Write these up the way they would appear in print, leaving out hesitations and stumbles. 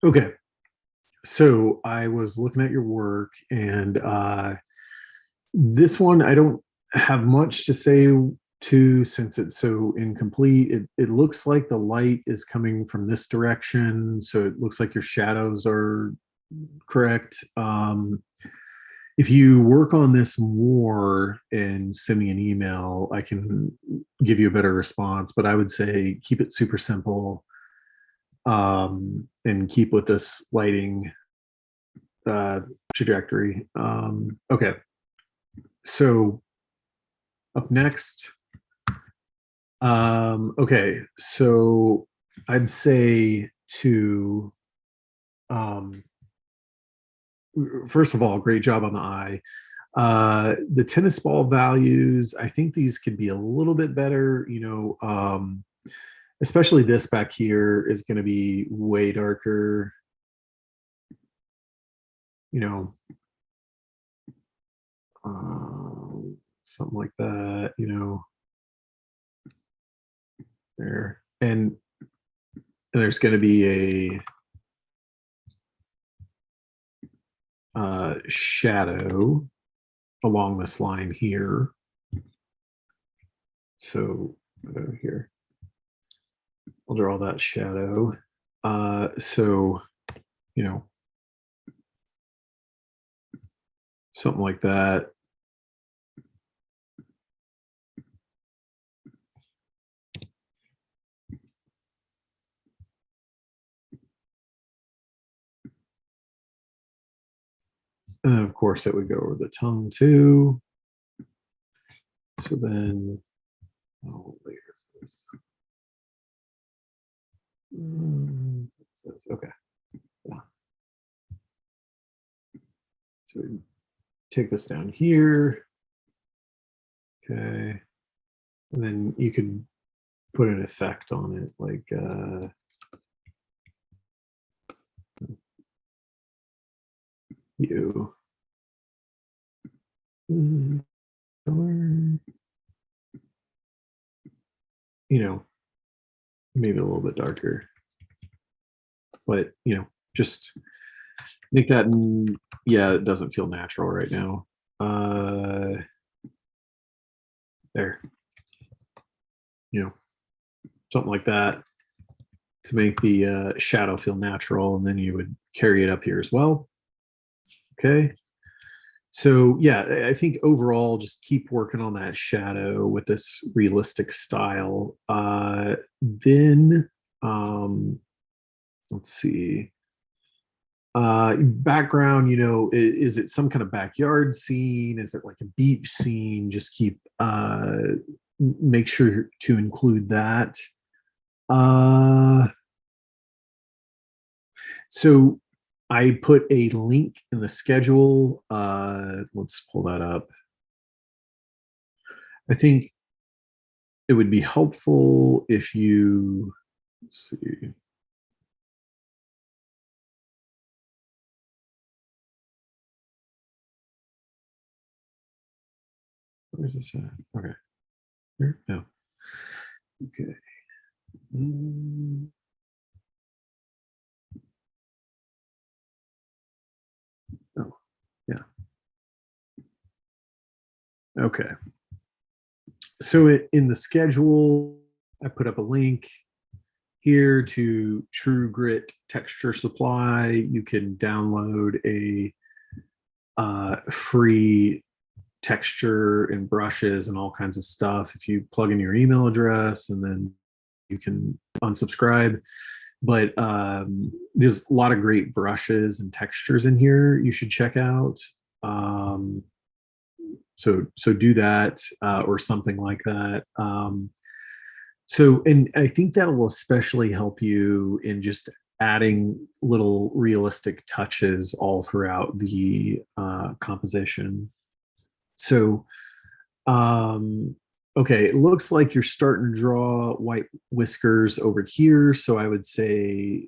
Okay. So I was looking at your work, and this one I don't have much to say to since it's so incomplete. It looks like the light is coming from this direction, so it looks like your shadows are correct. If you work on this more and send me an email, I can give you a better response. But I would say keep it super simple, and keep with this lighting uh, trajectory. Okay, so up next, okay, so I'd say to um, first of all, great job on the eye. The tennis ball values, I think these could be a little bit better. Especially this back here is going to be way darker. You know, something like that. There, and there's going to be a shadow along this line here. So here, I'll draw that shadow. So, you know, something like that. And of course, it would go over the tongue too. So then, oh, wait, is this? Okay. Yeah. So we take this down here. Okay. And then you can put an effect on it, like you. Color, maybe a little bit darker, but just make that. Yeah, it doesn't feel natural right now. There, you know, something like that to make the shadow feel natural, and then you would carry it up here as well. Okay. So yeah, I think overall, just keep working on that shadow with this realistic style. Then let's see. Background, is it some kind of backyard scene? Is it like a beach scene? Just keep make sure to include that. Uh, so I put a link in the schedule. Let's pull that up. I think it would be helpful if you, let's see. Where's this at? Okay. Here? No. Okay. Mm, oh, yeah. Okay. So in the schedule, I put up a link here to True Grit Texture Supply. You can download a free texture and brushes and all kinds of stuff if you plug in your email address, and then you can unsubscribe. But there's a lot of great brushes and textures in here you should check out. Um, so do that, or something like that. And I think that will especially help you in just adding little realistic touches all throughout the composition. So, um, okay, it looks like you're starting to draw white whiskers over here. So I would say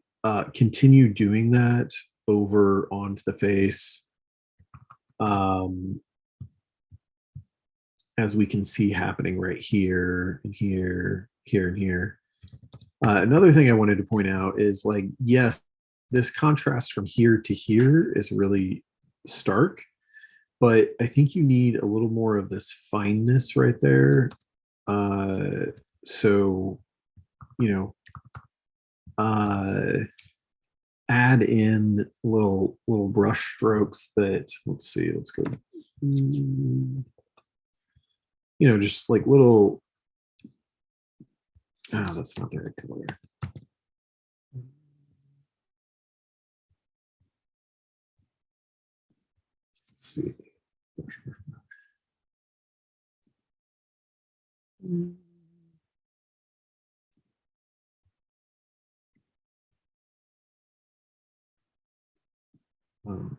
continue doing that over onto the face. Um, as we can see happening right here and here, here and here. Another thing I wanted to point out is, like, yes, this contrast from here to here is really stark, but I think you need a little more of this fineness right there. So, you know, add in little brush strokes that, let's see, let's go, just like little, that's not the right color. Let's see. Um,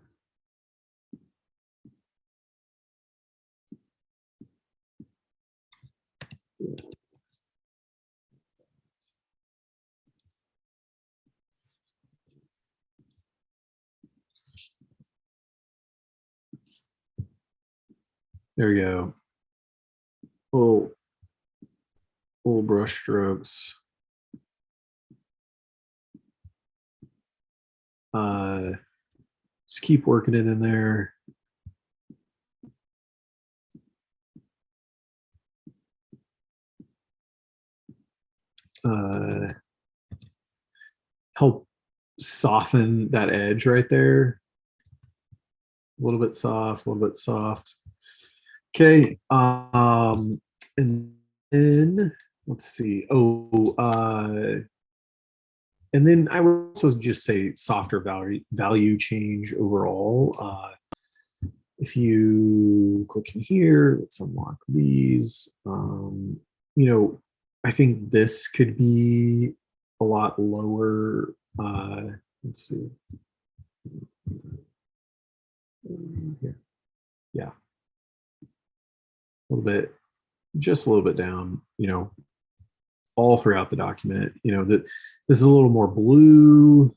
there we go. Little brush strokes. Just keep working it in there. Help soften that edge right there. A little bit soft, a little bit soft. Okay. And then let's see. And then I would also just say softer value change overall. If you click in here, let's unlock these. I think this could be a lot lower. Let's see. Here. Yeah. A little bit, just a little bit down, all throughout the document. That this is a little more blue.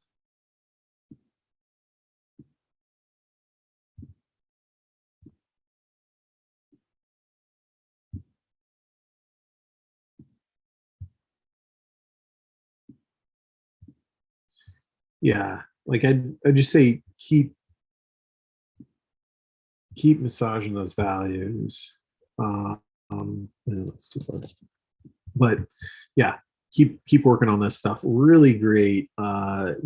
Yeah, like I'd just say keep massaging those values. Let's do that. But yeah, keep working on this stuff. Really great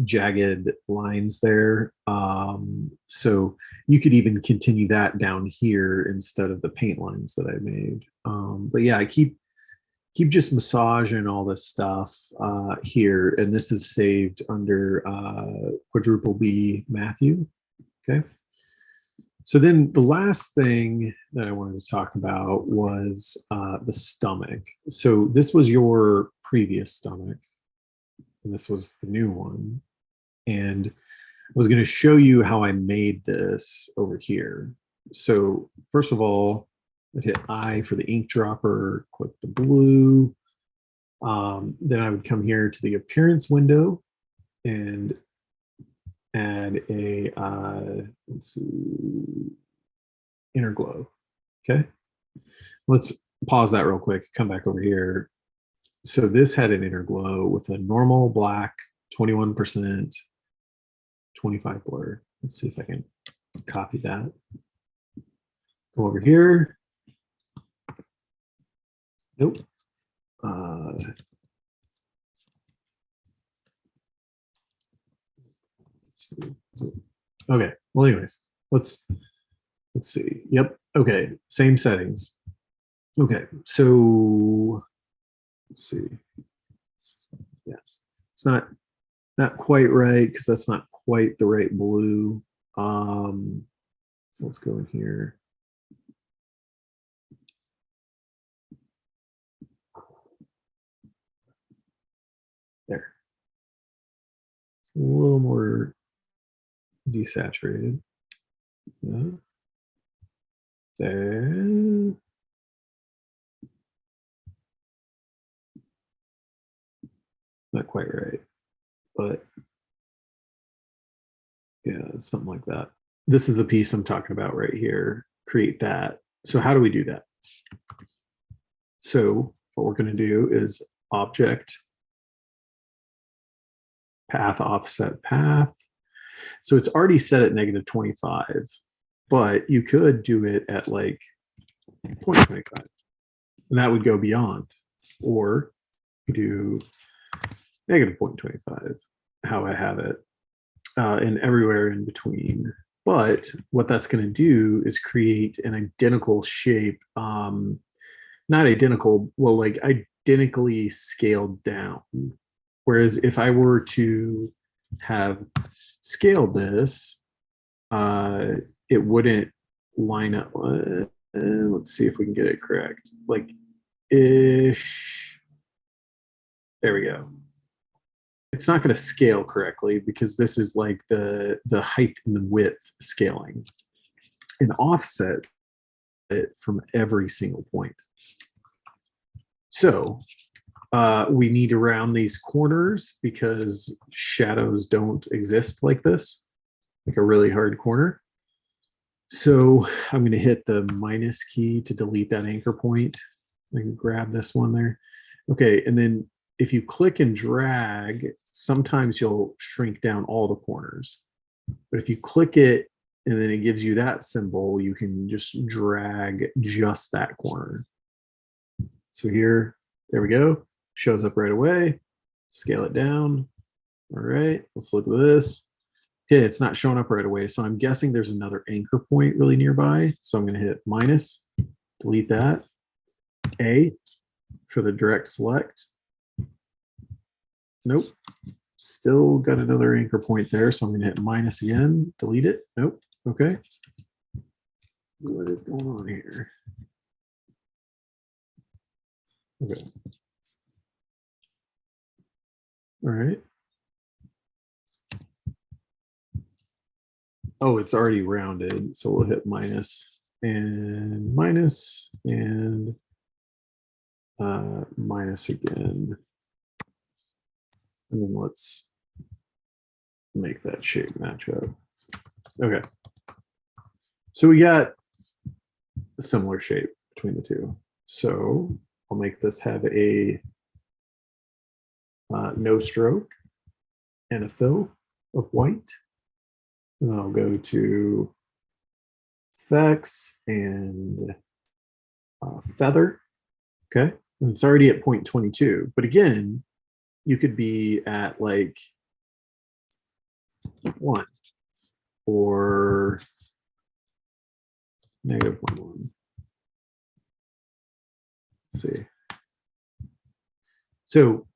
jagged lines there. So you could even continue that down here instead of the paint lines that I made. But yeah, I keep just massaging all this stuff here, and this is saved under quadruple B Matthew. Okay. So then the last thing that I wanted to talk about was the stomach. So this was your previous stomach, and this was the new one. And I was going to show you how I made this over here. So first of all, I'd hit I for the ink dropper, click the blue. Then I would come here to the appearance window and add a, let's see, inner glow. Okay. Let's pause that real quick, come back over here. So this had an inner glow with a normal black, 21%, 25 blur. Let's see if I can copy that. Go over here. Nope. Okay. Well, anyways, let's see. Yep. Okay. Same settings. Okay. So let's see. Yeah, it's not quite right because that's not quite the right blue. So let's go in here. There. It's a little more desaturated. Yeah. There. Not quite right, but yeah, something like that. This is the piece I'm talking about right here. Create that. So how do we do that? So what we're going to do is object path offset path. So it's already set at negative 25, but you could do it at like 0.25, and that would go beyond. Or you do negative 0.25, how I have it, and everywhere in between. But what that's going to do is create an identical shape, not identical, well, like identically scaled down. Whereas if I were to have scaled this, it wouldn't line up. Let's see if we can get it correct. Like ish. There we go. It's not going to scale correctly because this is like the height and the width scaling. And offset it from every single point. So we need to round these corners because shadows don't exist like this, like a really hard corner. So I'm going to hit the minus key to delete that anchor point. I can grab this one there. Okay, and then if you click and drag, sometimes you'll shrink down all the corners. But if you click it and then it gives you that symbol, you can just drag just that corner. So here, there we go. Shows up right away. Scale it down. All right, let's look at this. Okay, it's not showing up right away. So I'm guessing there's another anchor point really nearby. So I'm going to hit minus, delete that. A for the direct select. Nope. Still got another anchor point there. So I'm going to hit minus again, delete it. Nope. Okay. What is going on here? Okay. All right. Oh, it's already rounded. So we'll hit minus and minus and minus again. And then let's make that shape match up. Okay. So we got a similar shape between the two. So I'll make this have a no stroke and a fill of white. And then I'll go to effects and feather. Okay. And it's already at 0.22. But again, you could be at like 1 or negative 1. Let's see. So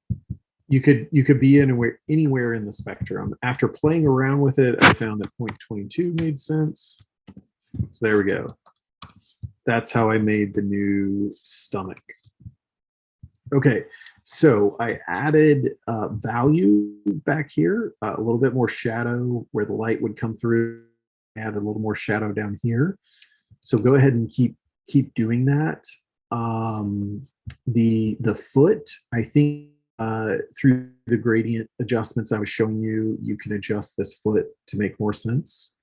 you could be anywhere in the spectrum. After playing around with it, I found that 0.22 made sense. So there we go. That's how I made the new stomach. Okay, so I added value back here, a little bit more shadow where the light would come through. Add a little more shadow down here. So go ahead and keep doing that. The foot, I think through the gradient adjustments I was showing you, you can adjust this foot to make more sense.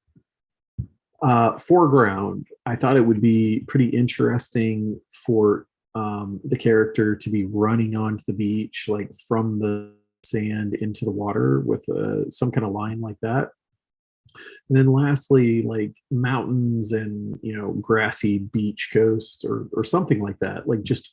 Foreground, I thought it would be pretty interesting for the character to be running onto the beach, like from the sand into the water with some kind of line like that. And then lastly, like mountains and, grassy beach coast or something like that, like just